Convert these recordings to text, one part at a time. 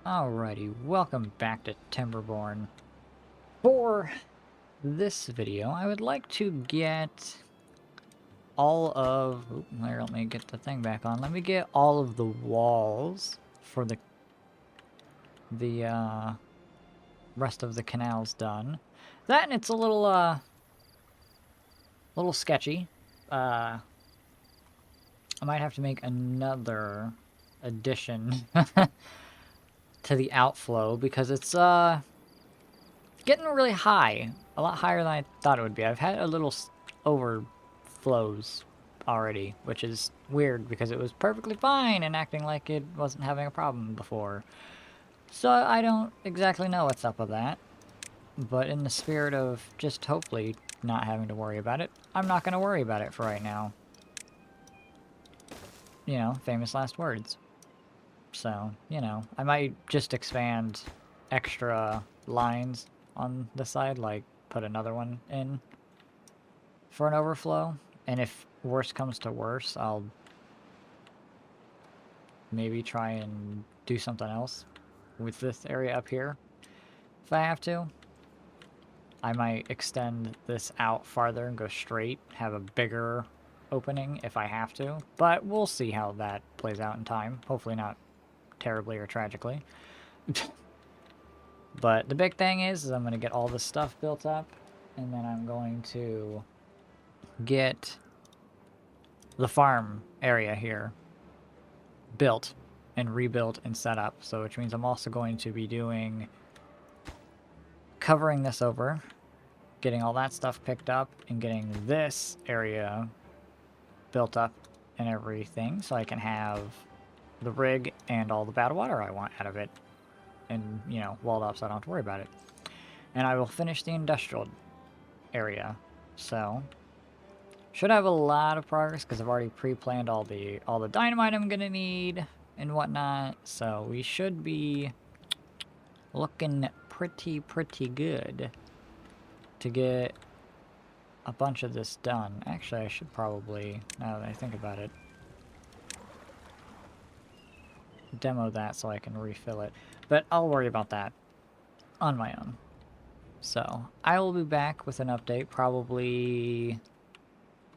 Alrighty, welcome back to Timberborn. For this video, I would like to get all of... let me get the thing back on. Let me get all of the walls for the rest of the canals done. That and it's a little sketchy. I might have to make another addition to the outflow because it's getting really high. A lot higher than I thought it would be. I've had a little overflows already, which is weird because it was perfectly fine and acting like it wasn't having a problem before. So I don't exactly know what's up with that. But in the spirit of just hopefully not having to worry about it, I'm not going to worry about it for right now. You know, famous last words. So, you know, I might just expand extra lines on the side, like put another one in for an overflow. And if worse comes to worse, I'll maybe try and do something else with this area up here if I have to. I might extend this out farther and go straight, have a bigger opening if I have to, but we'll see how that plays out in time. Hopefully not terribly or tragically. But the big thing is I'm going to get all this stuff built up, and then I'm going to get the farm area here built and rebuilt and set up. So which means I'm also going to be covering this over, getting all that stuff picked up, and getting this area built up and everything so I can have the rig and all the bad water I want out of it. And, you know, walled off so I don't have to worry about it. And I will finish the industrial area. So, should have a lot of progress because I've already pre-planned all the dynamite I'm gonna need and whatnot. So we should be looking pretty good to get a bunch of this done. Actually, I should probably, now that I think about it, demo that so I can refill it. But I'll worry about that on my own. So, I will be back with an update, probably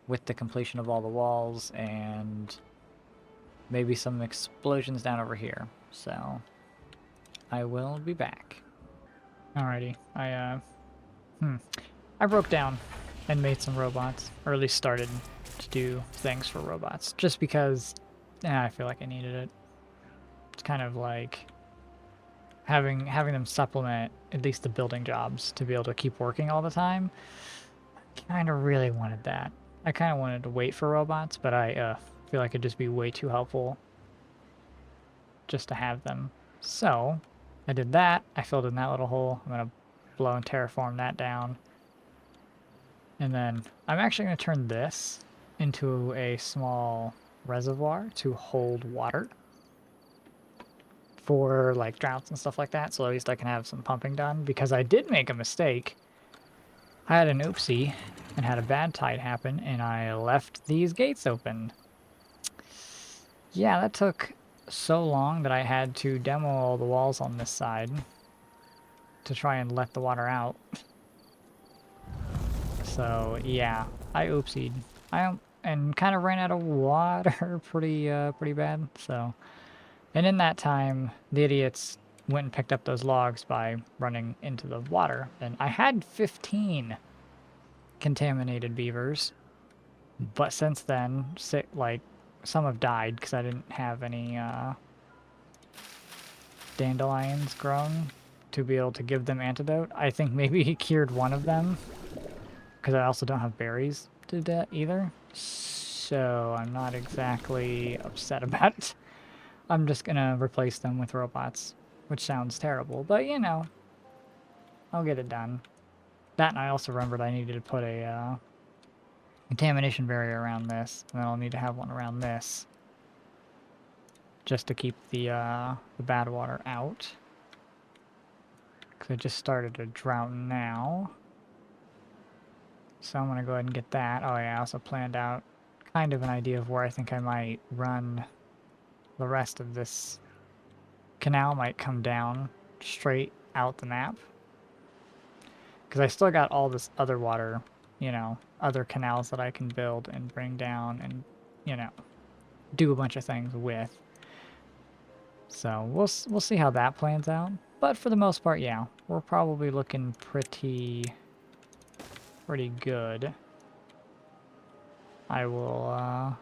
with the completion of all the walls and maybe some explosions down over here. So, I will be back. Alrighty, I broke down and made some robots, or at least started to do things for robots, just because I feel like I needed it. It's kind of like having them supplement at least the building jobs to be able to keep working all the time. I kind of really wanted that. I kind of wanted to wait for robots, but I feel like it'd just be way too helpful just to have them. So I did that. I filled in that little hole. I'm going to blow and terraform that down. And then I'm actually going to turn this into a small reservoir to hold water for like droughts and stuff like that, so at least I can have some pumping done, because I did make a mistake. I had an oopsie and had a bad tide happen, and I left these gates open. Yeah, that took so long that I had to demo all the walls on this side to try and let the water out. So yeah, I oopsied. And kind of ran out of water pretty bad, so... And in that time, the idiots went and picked up those logs by running into the water. And I had 15 contaminated beavers. But since then, some have died because I didn't have any dandelions grown to be able to give them antidote. I think maybe he cured one of them because I also don't have berries to do that either. So I'm not exactly upset about it. I'm just gonna replace them with robots, which sounds terrible, but you know, I'll get it done. That, and I also remembered I needed to put a contamination barrier around this, and then I'll need to have one around this, just to keep the bad water out. Because I just started a drought now. So I'm gonna go ahead and get that. Oh yeah, I also planned out kind of an idea of where I think I might run the rest of this canal might come down straight out the map. Because I still got all this other water, you know, other canals that I can build and bring down and, you know, do a bunch of things with. So we'll see how that plans out. But for the most part, yeah, we're probably looking pretty good. I will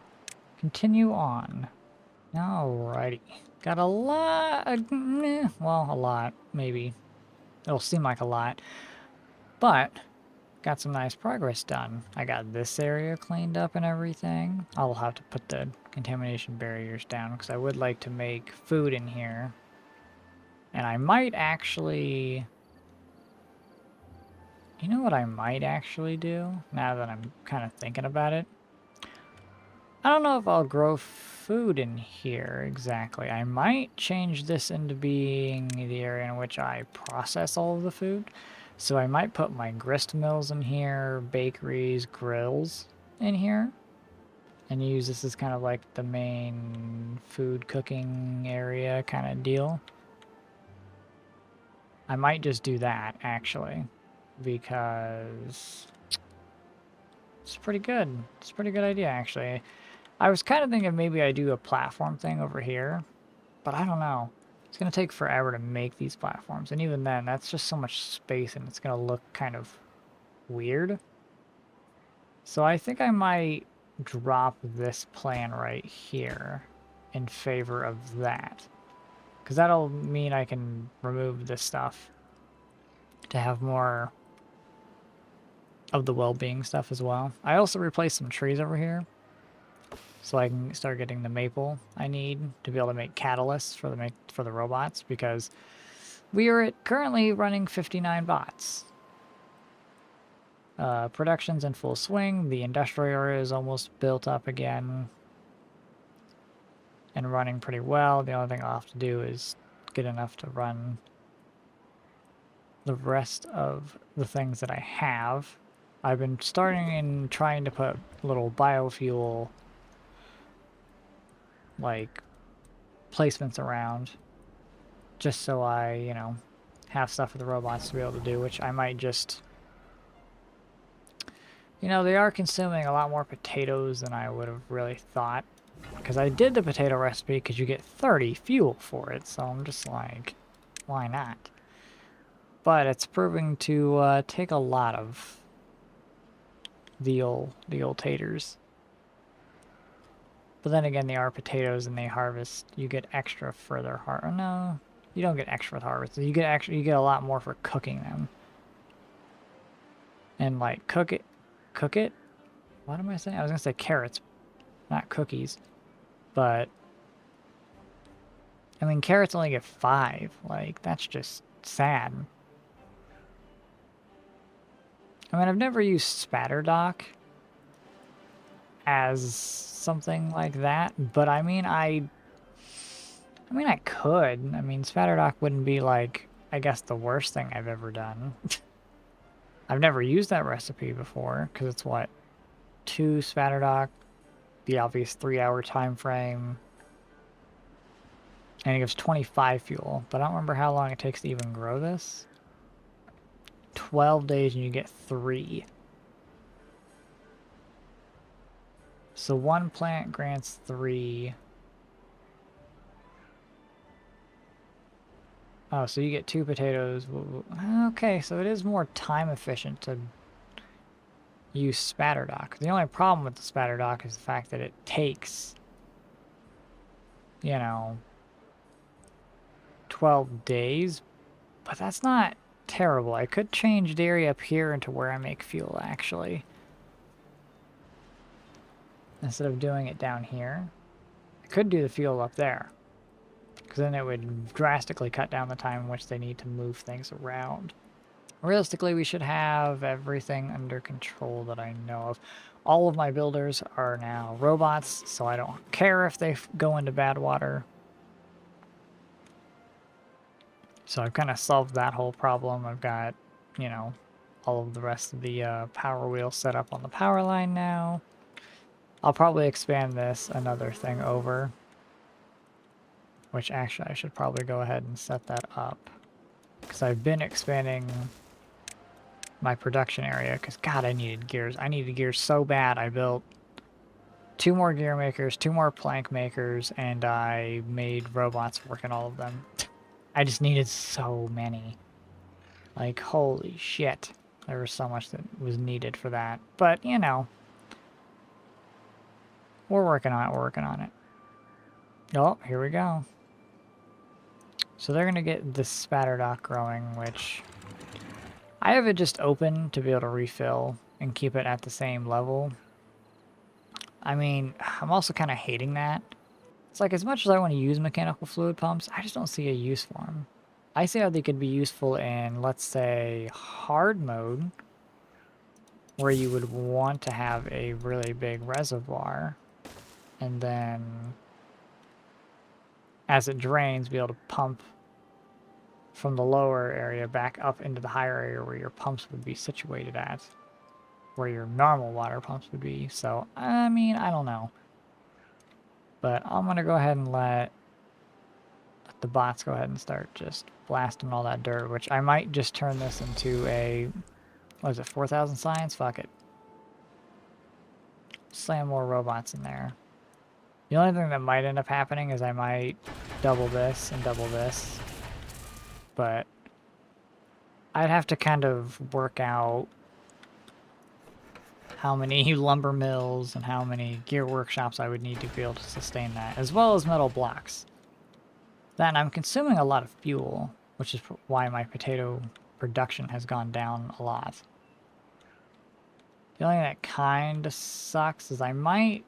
continue on. Alrighty. Got a lot, well, a lot, maybe. It'll seem like a lot. But got some nice progress done. I got this area cleaned up and everything. I'll have to put the contamination barriers down because I would like to make food in here. And I might actually... You know what I might actually do, now that I'm kind of thinking about it? I don't know if I'll grow food in here exactly. I might change this into being the area in which I process all of the food. So I might put my grist mills in here, bakeries, grills in here. And use this as kind of like the main food cooking area kind of deal. I might just do that, actually. Because it's pretty good. It's a pretty good idea, actually. I was kind of thinking maybe I do a platform thing over here. But I don't know. It's going to take forever to make these platforms. And even then, that's just so much space and it's going to look kind of weird. So I think I might drop this plan right here in favor of that. Because that'll mean I can remove this stuff to have more of the well-being stuff as well. I also replaced some trees over here so I can start getting the maple I need to be able to make catalysts for the robots, because we are currently running 59 bots. Production's in full swing. The industrial area is almost built up again and running pretty well. The only thing I'll have to do is get enough to run the rest of the things that I have. I've been starting and trying to put little biofuel like placements around just so I, you know, have stuff for the robots to be able to do, which I might just... You know, they are consuming a lot more potatoes than I would have really thought. Because I did the potato recipe because you get 30 fuel for it, so I'm just like, why not? But it's proving to take a lot of the old taters. But then again, they are potatoes and they harvest. You get extra for their harvest. No, you don't get extra with harvest. You get a lot more for cooking them. And like cook it. What am I saying? I was gonna say carrots, not cookies. But I mean, carrots only get 5. Like, that's just sad. I mean, I've never used Spatterdock as something like that, but I mean, I could. I mean, Spatterdock wouldn't be like, I guess, the worst thing I've ever done. I've never used that recipe before, because it's what? 2 Spatterdock, the obvious 3-hour time frame, and it gives 25 fuel, but I don't remember how long it takes to even grow this. 12 days and you get 3. So 1 plant grants 3. Oh, so you get 2 potatoes. Okay, so it is more time efficient to use Spatterdock. The only problem with the Spatterdock is the fact that it takes, you know, 12 days, but that's not terrible. I could change the area up here into where I make fuel, actually. Instead of doing it down here. I could do the fuel up there, because then it would drastically cut down the time in which they need to move things around. Realistically, we should have everything under control that I know of. All of my builders are now robots, so I don't care if they go into bad water. So I've kind of solved that whole problem. I've got, you know, all of the rest of the power wheels set up on the power line now. I'll probably expand this another thing over. Which actually I should probably go ahead and set that up. Because I've been expanding my production area. Because God, I needed gears. I needed gears so bad. I built 2 more gear makers, 2 more plank makers, and I made robots work in all of them. I just needed so many. Like, holy shit. There was so much that was needed for that. But, you know, we're working on it, we're working on it. Oh, here we go. So they're going to get this spatter dock growing, which I have it just open to be able to refill and keep it at the same level. I mean, I'm also kind of hating that. It's like, as much as I want to use mechanical fluid pumps, I just don't see a use for them. I see how they could be useful in, let's say, hard mode, where you would want to have a really big reservoir, and then as it drains, be able to pump from the lower area back up into the higher area where your pumps would be situated at, where your normal water pumps would be. So, I mean, I don't know. But I'm going to go ahead and let the bots go ahead and start just blasting all that dirt, which I might just turn this into a, what is it, 4,000 science? Fuck it. Slam more robots in there. The only thing that might end up happening is I might double this and double this. But I'd have to kind of work out how many lumber mills and how many gear workshops I would need to be able to sustain that, as well as metal blocks. Then I'm consuming a lot of fuel, which is why my potato production has gone down a lot. The only thing that kind of sucks is I might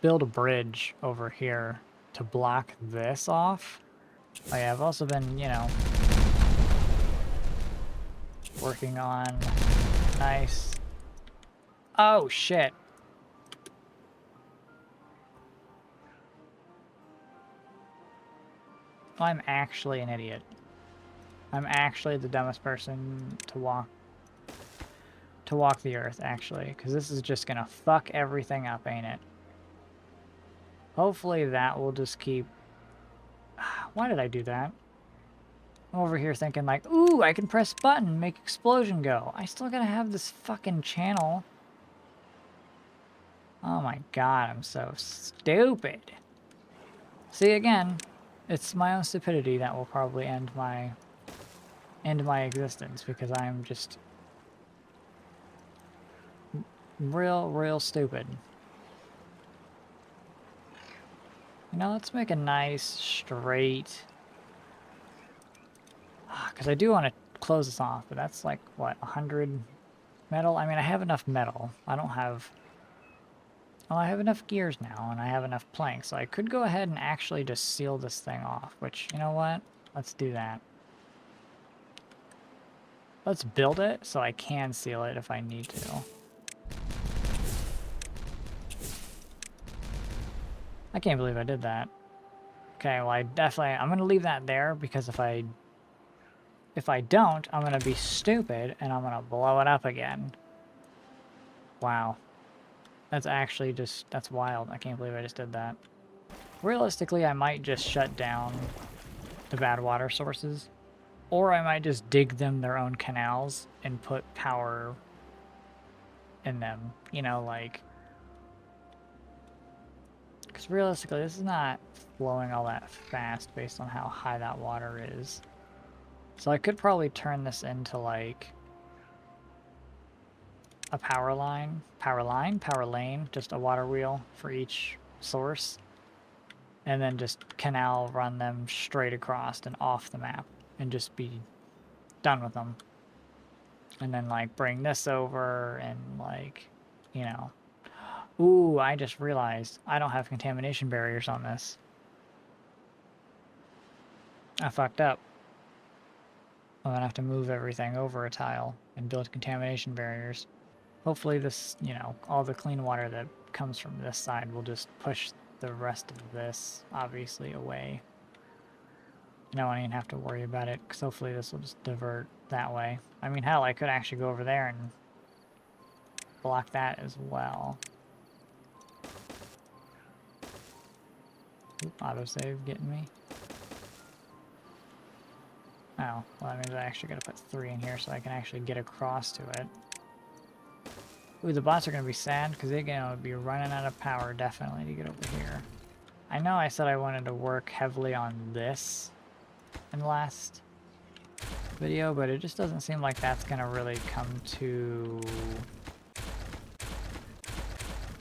build a bridge over here to block this off. Oh yeah, I've also been, you know, working on nice... Oh, shit. I'm actually an idiot. I'm actually the dumbest person to walk the earth, actually, because this is just gonna fuck everything up, ain't it? Hopefully that will just keep... Why did I do that? I'm over here thinking like, ooh, I can press button, make explosion go. I still gotta have this fucking channel. Oh my god, I'm so stupid. See, again, it's my own stupidity that will probably end my existence, because I'm just real stupid. You know, let's make a nice straight... Because I do want to close this off, but that's like, what, 100 metal? I mean, I have enough metal. I don't have... Well, I have enough gears now, and I have enough planks, so I could go ahead and actually just seal this thing off, which, you know what? Let's do that. Let's build it so I can seal it if I need to. I can't believe I did that. Okay, well, I'm going to leave that there, because if I don't, I'm going to be stupid, and I'm going to blow it up again. Wow. That's actually just, that's wild. I can't believe I just did that. Realistically, I might just shut down the bad water sources, or I might just dig them their own canals and put power in them. You know, like... Because realistically, this is not flowing all that fast based on how high that water is. So I could probably turn this into, like, a power lane, just a water wheel for each source. And then just canal run them straight across and off the map and just be done with them. And then, like, bring this over and, like, you know. Ooh, I just realized I don't have contamination barriers on this. I fucked up. I'm gonna have to move everything over a tile and build contamination barriers. Hopefully this, you know, all the clean water that comes from this side will just push the rest of this, obviously, away. I don't even have to worry about it, because hopefully this will just divert that way. I mean, hell, I could actually go over there and block that as well. Oop. autosave getting me? Oh, well, that means I actually gotta put 3 in here so I can actually get across to it. Ooh, the bots are gonna be sad because they're gonna be running out of power definitely to get over here. I know I said I wanted to work heavily on this in the last video, but it just doesn't seem like that's gonna really come to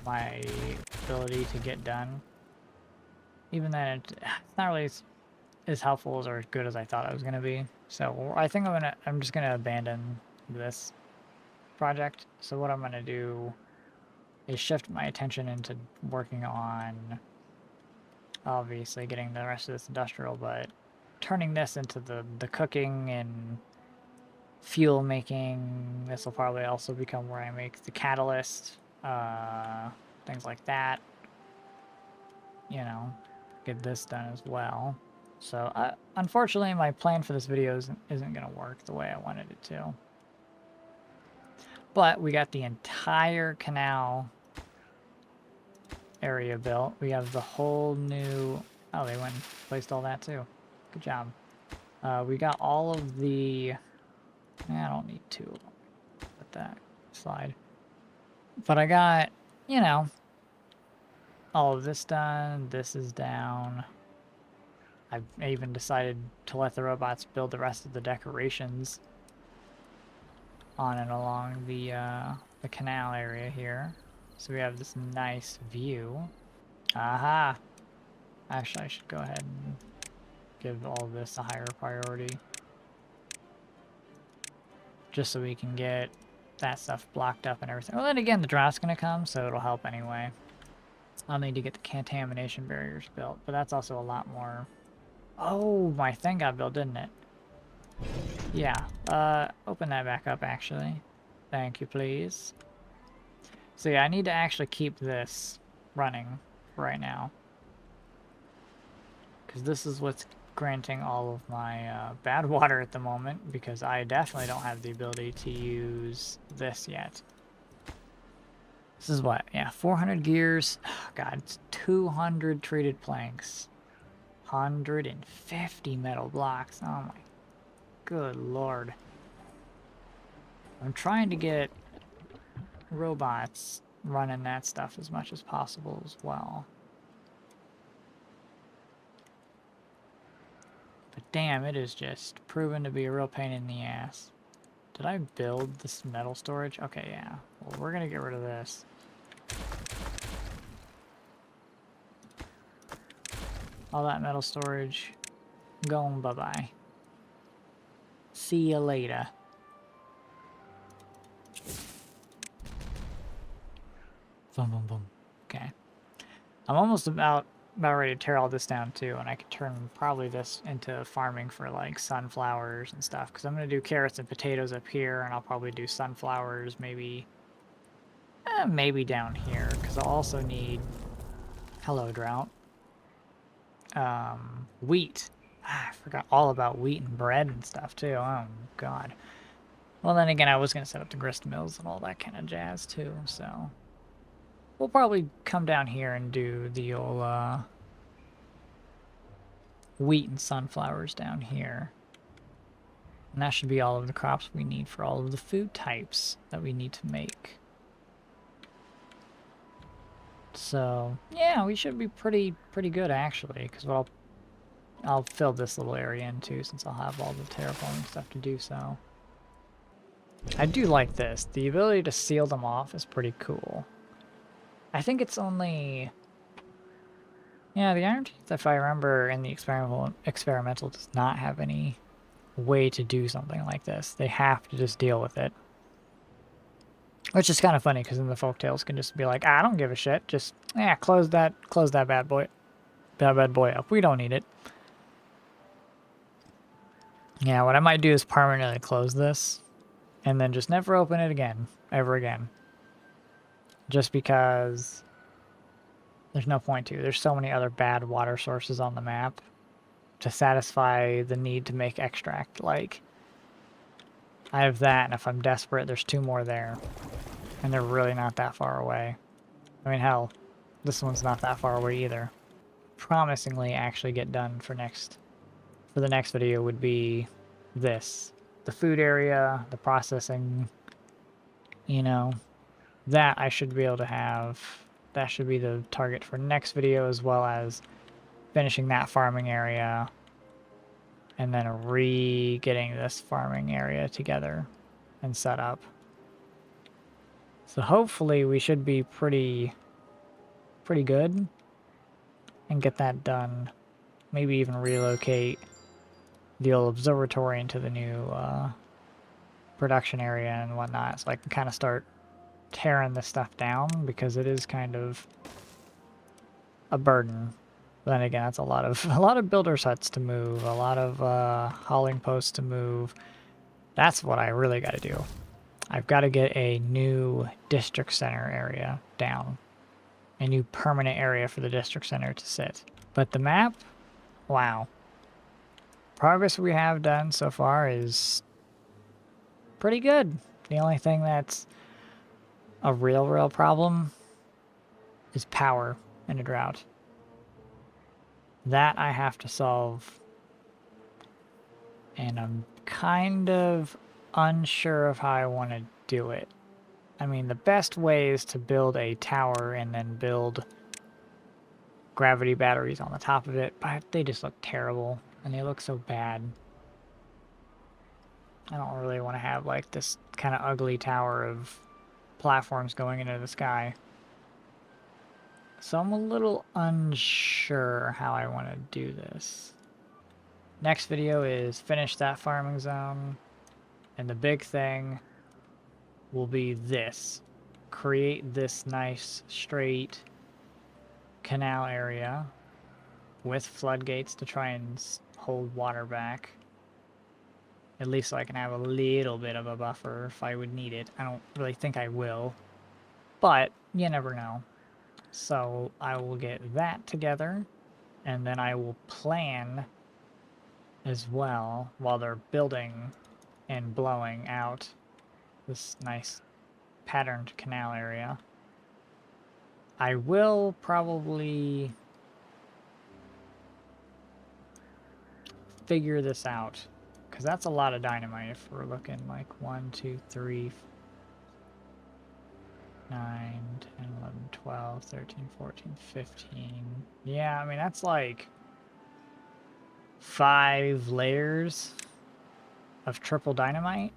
my ability to get done. Even then, it's not really as helpful or as good as I thought it was gonna be. So I think I'm just gonna abandon this project. So what I'm gonna do is shift my attention into working on obviously getting the rest of this industrial, but turning this into the cooking and fuel making. This will probably also become where I make the catalyst, things like that. You know, get this done as well. So unfortunately my plan for this video isn't gonna work the way I wanted it to. But we got the entire canal area built. We have the whole new... Oh, they went and placed all that too. Good job. We got all of the... I don't need to let that slide. But I got, you know, all of this done. This is down. I even decided to let the robots build the rest of the decorations on and along the canal area here. So we have this nice view. Aha! Actually, I should go ahead and give all this a higher priority. Just so we can get that stuff blocked up and everything. Well, then again, the draft's going to come, so it'll help anyway. I'll need to get the contamination barriers built, but that's also a lot more... Oh, my thing got built, didn't it? Yeah. Open that back up, actually. Thank you, please. So yeah, I need to actually keep this running right now. Because this is what's granting all of my bad water at the moment, because I definitely don't have the ability to use this yet. This is what? Yeah, 400 gears. Oh, God, it's 200 treated planks. 150 metal blocks. Oh my good lord. I'm trying to get robots running that stuff as much as possible as well. But damn, it is just proven to be a real pain in the ass. Did I build this metal storage? Okay, yeah. Well, we're gonna get rid of this. All that metal storage going bye-bye. See you later. Boom, boom, boom. Okay. I'm almost about ready to tear all this down too, and I could turn probably this into farming for like sunflowers and stuff, because I'm going to do carrots and potatoes up here, and I'll probably do sunflowers maybe down here, because I'll also need... Hello, drought. Wheat. I forgot all about wheat and bread and stuff too. Oh god. Well, then again, I was going to set up the grist mills and all that kind of jazz too, so... We'll probably come down here and do the old wheat and sunflowers down here. And that should be all of the crops we need for all of the food types that we need to make. So, yeah, we should be pretty good actually, because I'll fill this little area in too, since I'll have all the terraforming stuff to do so. I do like this. The ability to seal them off is pretty cool. I think it's only... Yeah, the Iron Teeth, if I remember, in the experimental does not have any way to do something like this. They have to just deal with it. Which is kind of funny, because then the folktales can just be like, I don't give a shit. Just, yeah, close that bad boy up. We don't need it. Yeah, what I might do is permanently close this, and then just never open it again, ever again. Just because there's no point to. There's so many other bad water sources on the map to satisfy the need to make extract. Like, I have that, and if I'm desperate, there's 2 more there. And they're really not that far away. I mean, hell, this one's not that far away either. promisingly actually get done for the next video would be this. The food area, the processing, you know, that I should be able to have. That should be the target for next video, as well as finishing that farming area and then getting this farming area together and set up. So hopefully we should be pretty good and get that done. Maybe even relocate the old observatory into the new production area and whatnot, so I can kind of start tearing this stuff down, because it is kind of a burden. But then again, that's a lot of builders' huts to move, a lot of hauling posts to move. That's what I really got to do. I've got to get a new district center area down, a new permanent area for the district center to sit. But the map, wow. Progress we have done so far is pretty good. The only thing that's a real problem is power in a drought. That I have to solve, and I'm kind of unsure of how I want to do it. I mean, the best way is to build a tower and then build gravity batteries on the top of it, but they just look terrible, and they look so bad. I don't really want to have like this kind of ugly tower of platforms going into the sky. So I'm a little unsure how I want to do this. Next video is finish that farming zone, and the big thing will be this. Create this nice straight canal area with floodgates to try and hold water back. At least so I can have a little bit of a buffer if I would need it. I don't really think I will, but you never know. So I will get that together, and then I will plan as well while they're building and blowing out this nice patterned canal area. I will probably figure this out, because that's a lot of dynamite if we're looking like 1, 2, 3, 9, 10, 11, 12, 13, 14, 15. Yeah, I mean, that's like 5 layers of triple dynamite.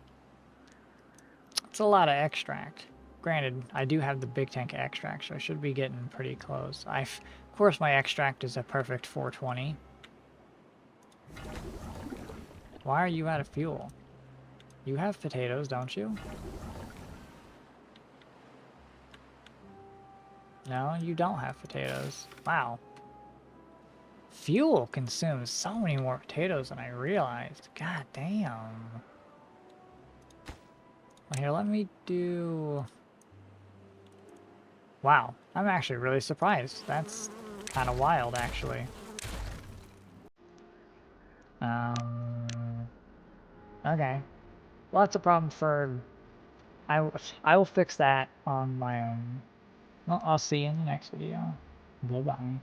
It's a lot of extract. Granted, I do have the big tank extract, so I should be getting pretty close. Of course, my extract is a perfect 420. Why are you out of fuel? You have potatoes, don't you? No, you don't have potatoes. Wow. Fuel consumes so many more potatoes than I realized. God damn. Well, here, let me do... Wow, I'm actually really surprised. That's kind of wild, actually. Okay. Well, that's a problem for... I will fix that on my own. Well, I'll see you in the next video. Bye-bye.